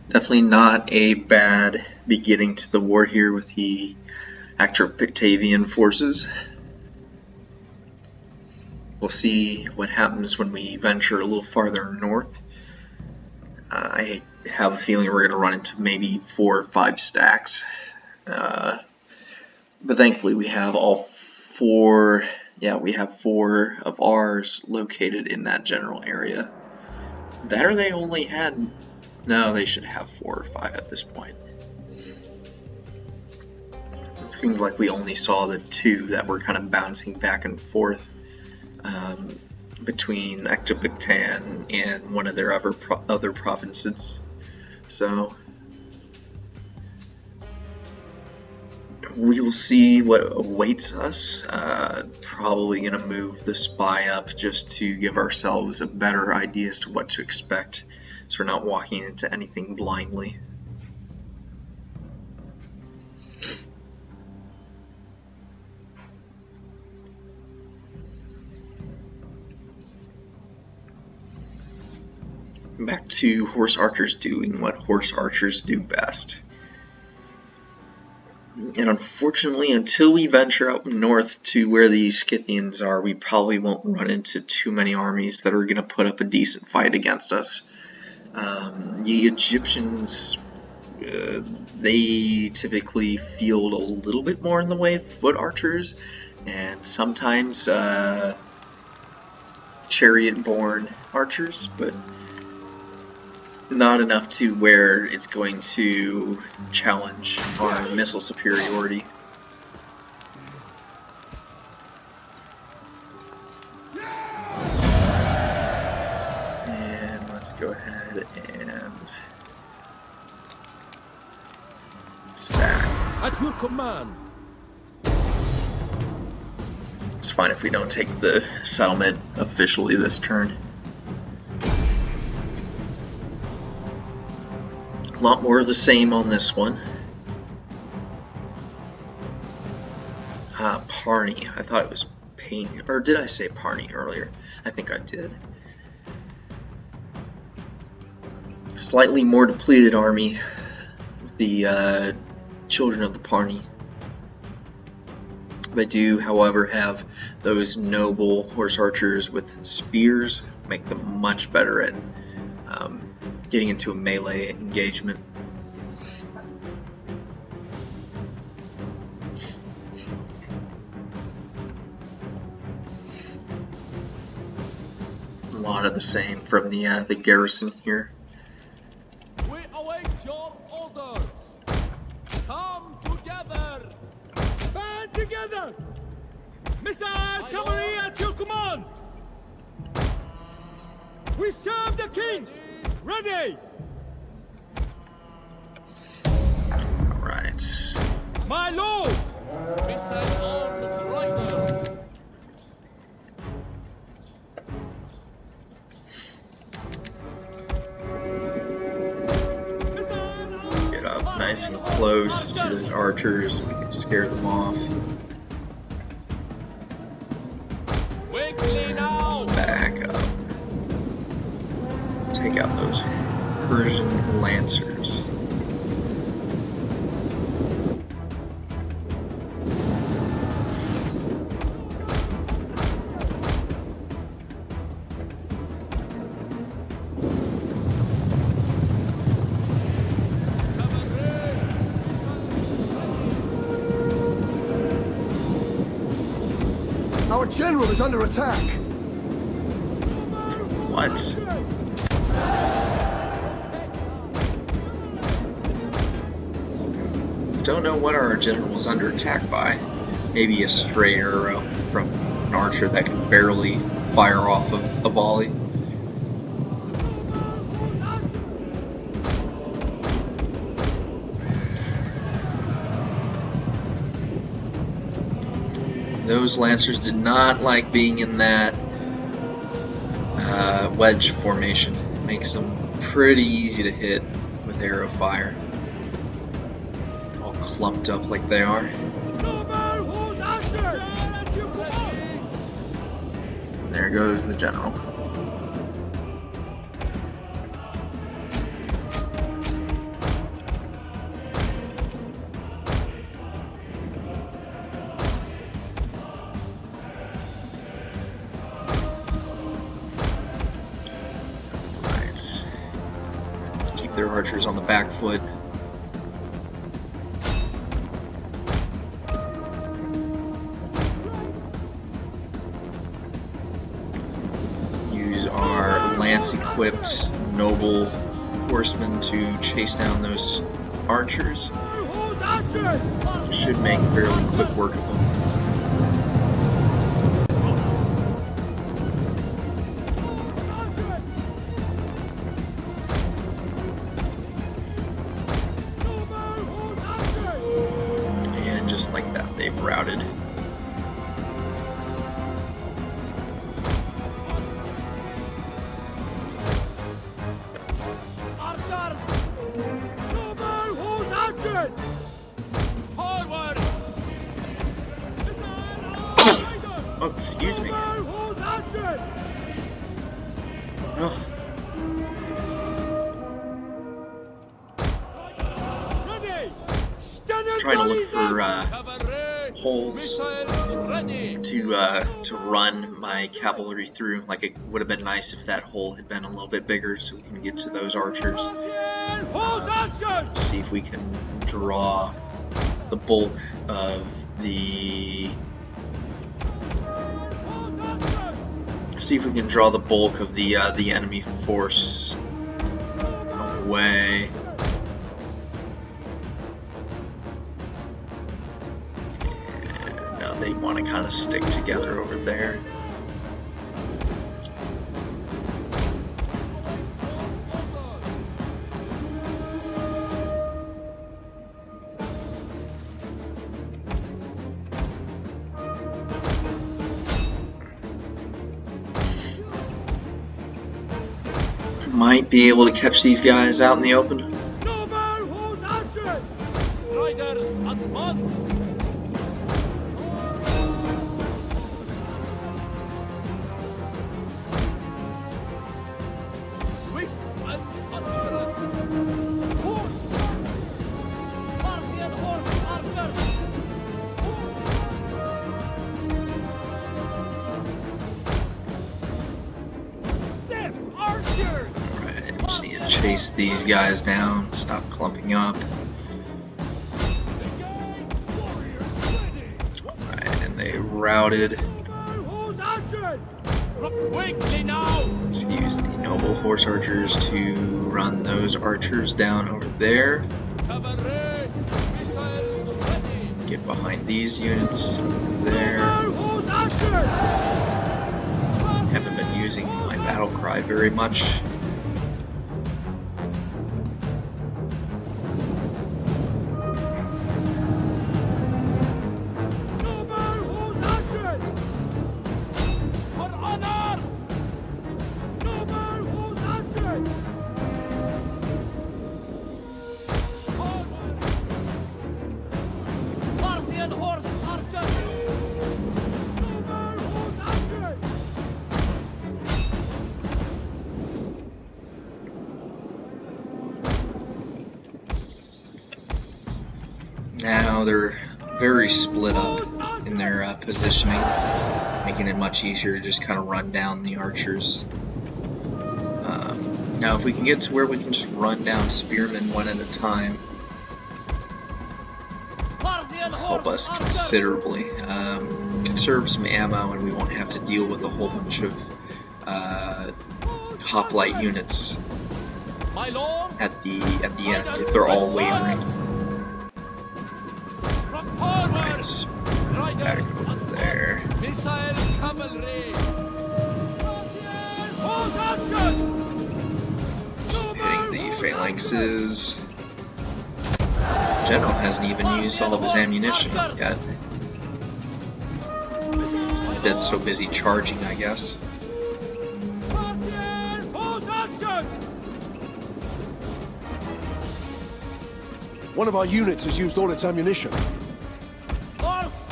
Definitely not a bad beginning to the war here with the Atropatkavian forces. We'll see what happens when we venture a little farther north. I have a feeling we're going to run into maybe 4 or 5 stacks. But thankfully we have all 4, we have 4 of ours located in that general area. Better they only had, no, they should have 4 or 5 at this point. It seems like we only saw the 2 that were kind of bouncing back and forth between Atropatkavian and one of their other provinces. So we will see what awaits us. Probably going to move the spy up just to give ourselves a better idea as to what to expect, so we're not walking into anything blindly. Back to horse archers doing what horse archers do best. And unfortunately, until we venture up north to where the Scythians are, we probably won't run into too many armies that are going to put up a decent fight against us. The Egyptians, they typically field a little bit more in the way of foot archers, and sometimes chariot-borne archers, but not enough to where it's going to challenge our missile superiority. And let's go ahead and sack. At your command. It's fine if we don't take the settlement officially this turn. A lot more of the same on this one. Parney. I thought it was Payne, or did I say Parney earlier? I think I did. Slightly more depleted army with the children of the Parney. They do, however, have those noble horse archers with spears, make them much better at getting into a melee engagement. A lot of the same from the garrison here. We await your orders. Come together. Band together! Missile cavalry at your command! We serve the king! Ready! Alright. My lord! Missile armed riders. Get up nice and close. close to those archers, we can scare them off. Quickly now! Back up. Take out those Persian lancers. Our general is under attack. What? Don't know what our general's under attack by. Maybe a stray arrow from an archer that can barely fire off a volley. Those lancers did not like being in that wedge formation. It makes them pretty easy to hit with arrow fire. All clumped up like they are. There goes the general. Their archers on the back foot. Use our lance-equipped noble horsemen to chase down those archers. Should make fairly quick work of them. Just like that, they've routed. Oh, excuse me. Oh. Trying to look for holes to run my cavalry through. Like, it would have been nice if that hole had been a little bit bigger so we can get to those archers. See if we can draw the bulk of the enemy force away. They want to kind of stick together over there. Might be able to catch these guys out in the open. Riders at once! Swift and accurate. Parthian horse archers. Step archers. Alright, just need to chase these guys down, stop clumping up. Alright, and they routed. Quickly now! Just use the noble horse archers to run those archers down over there. Cavalry missiles ready. Get behind these units over there. Haven't been using my battle cry very much. now they're very split up in their positioning, making it much easier to just kind of run down the archers. Now if we can get to where we can just run down spearmen one at a time, help us considerably. Conserve some ammo, and we won't have to deal with a whole bunch of hoplite units at the end if they're all wavering. Right, back over there. Hitting the phalanxes. General hasn't even used all of his ammunition yet. Been so busy charging, I guess. One of our units has used all its ammunition.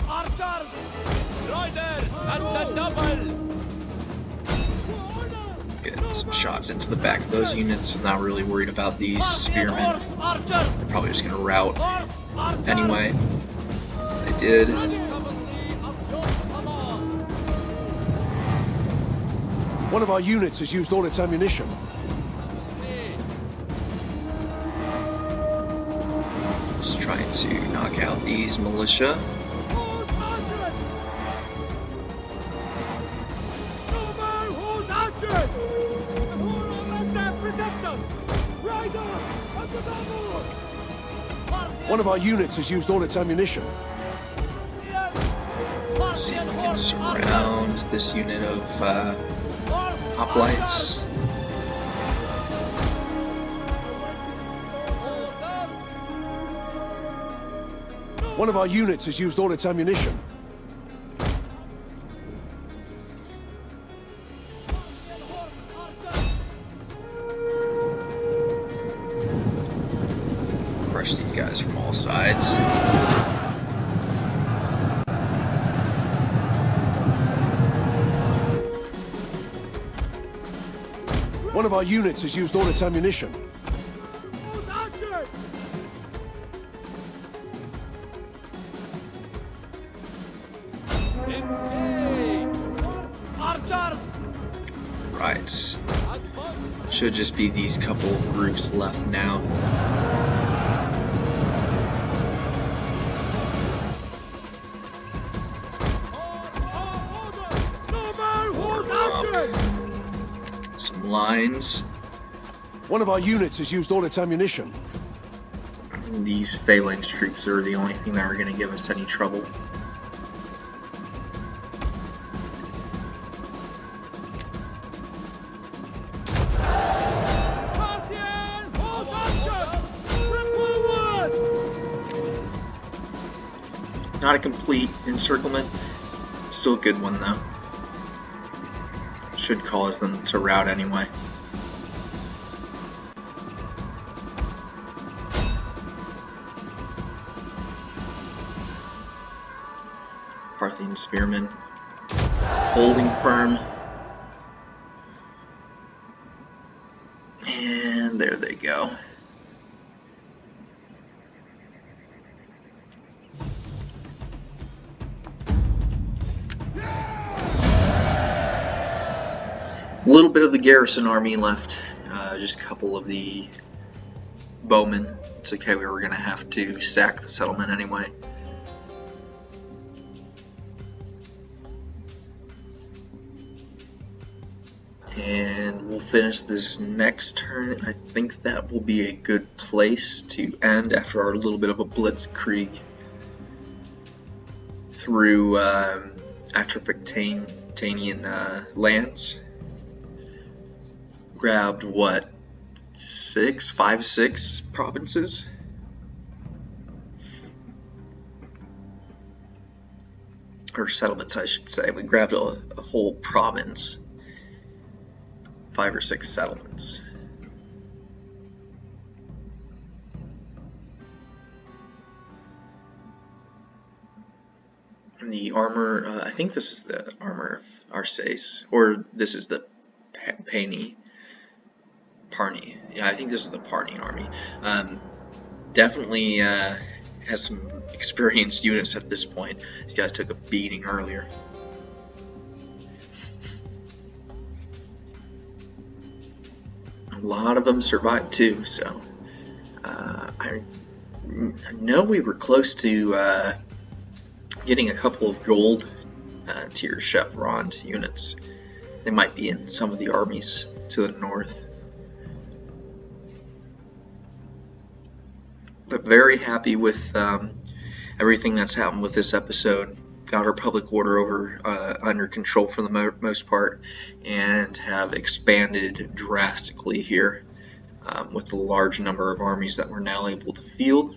Archers! Riders at the double! Get some shots into the back of those units. I'm not really worried about these spearmen. They're probably just going to rout anyway. They did. One of our units has used all its ammunition. Just trying to knock out these militia. One of our units has used all its ammunition. Let's see if we can surround this unit of hoplites. One of our units has used all its ammunition. Crush these guys from all sides. One of our units has used all its ammunition. Right. Should just be these couple groups left now. Some lines. One of our units has used all its ammunition. These phalanx troops are the only thing that are going to give us any trouble. Not a complete encirclement, still a good one though. Should cause them to rout anyway. Parthian spearmen holding firm. And there they go. A little bit of the garrison army left, just a couple of the bowmen. It's okay, we were going to have to sack the settlement anyway. And we'll finish this next turn. I think that will be a good place to end after our little bit of a blitzkrieg through Atropatkavian lands. Grabbed what, 6 provinces? Or settlements, I should say. We grabbed a whole province. 5 or 6 settlements. And the armor, I think this is the armor of Arceus, or this is the Parni. Yeah, I think this is the Parni army. Definitely has some experienced units at this point. These guys took a beating earlier. A lot of them survived too, so I know we were close to getting a couple of gold tier chevron units. They might be in some of the armies to the north. But very happy with everything that's happened with this episode. Got our public order over under control for the most part, and have expanded drastically here with the large number of armies that we're now able to field.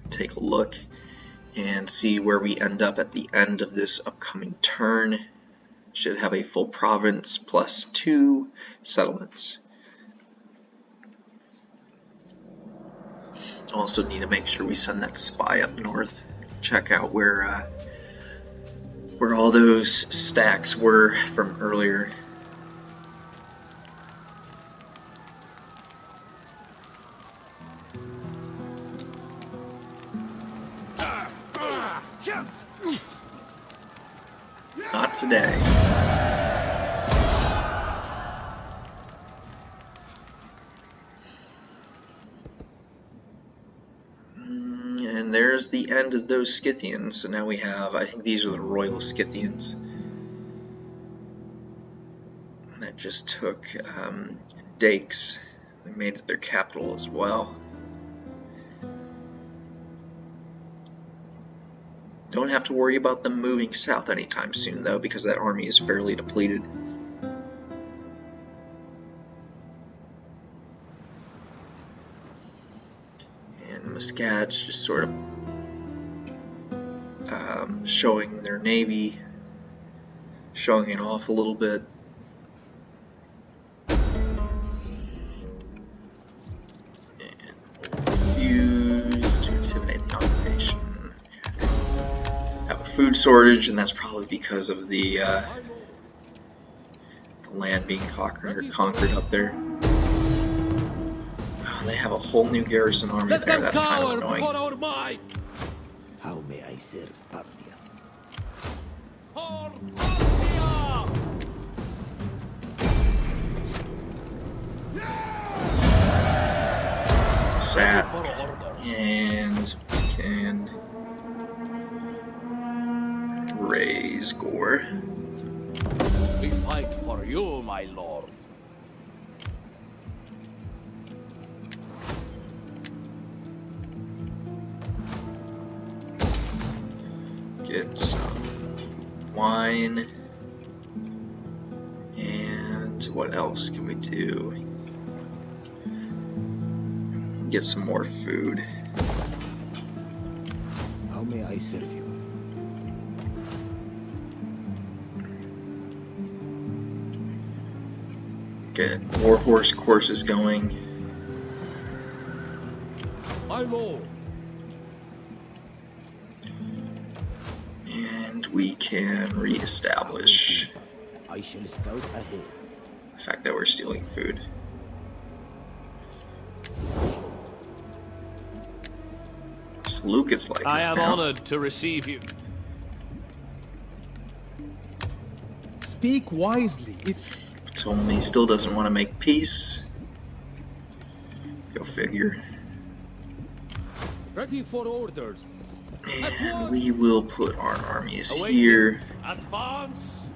Take a look and see where we end up at the end of this upcoming turn. Should have a full province plus 2 settlements. Also need to make sure we send that spy up north. Check out where all those stacks were from earlier. Not today. And there's the end of those Scythians. So now we have, I think these are the Royal Scythians. That just took Dakes. They made it their capital as well. Don't have to worry about them moving south anytime soon, though, because that army is fairly depleted. And Muscat's just sort of showing their navy, showing it off a little bit. And use to intimidate the occupation. Have a food shortage, and that's probably because of the land being conquered up there. Oh, they have a whole new garrison army Let there. them That's kind of cower annoying. before our might. How may I serve Parthia? For Parthia! Sat, For orders. and we can raise Gore. We fight for you, my lord. Get some wine. And what else can we do? Get some more food. How may I serve you? Get warhorse courses going. My lord. And we can reestablish I shall scout ahead. the fact that we're stealing food. Luke is like I us am now. honored to receive you. Speak wisely. If Told me he still doesn't want to make peace. Go figure. Ready for orders. And we will put our armies Awaiting. here, Advance.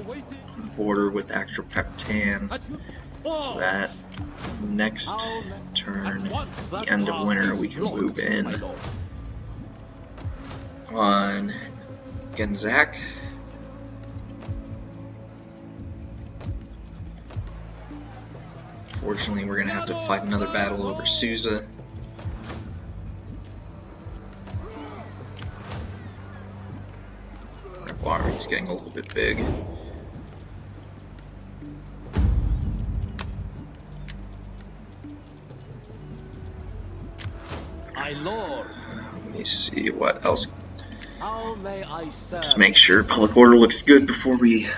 Awaiting. border with Atropatkavian, At your so that next turn, the end of winter, we can move in on Genzak. Fortunately, we're going to have to fight another battle over Susa. Our army's getting a little bit big. My lord. Let me see what else. How may I serve? Just make sure public order looks good before we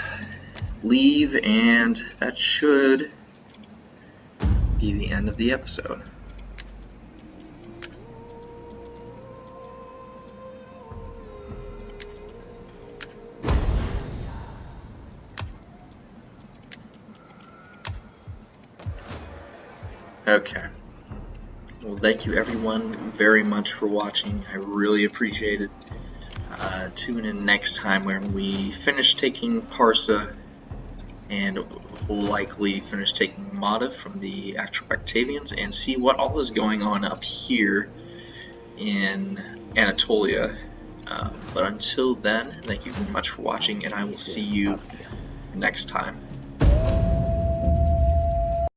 leave, and that should be the end of the episode. Okay. Well, thank you everyone very much for watching. I really appreciate it. Tune in next time when we finish taking Parsa, and we'll likely finish taking Mata from the Atropatkavians and see what all is going on up here in Anatolia. But until then, thank you very much for watching, and I will see you Parthia. next time.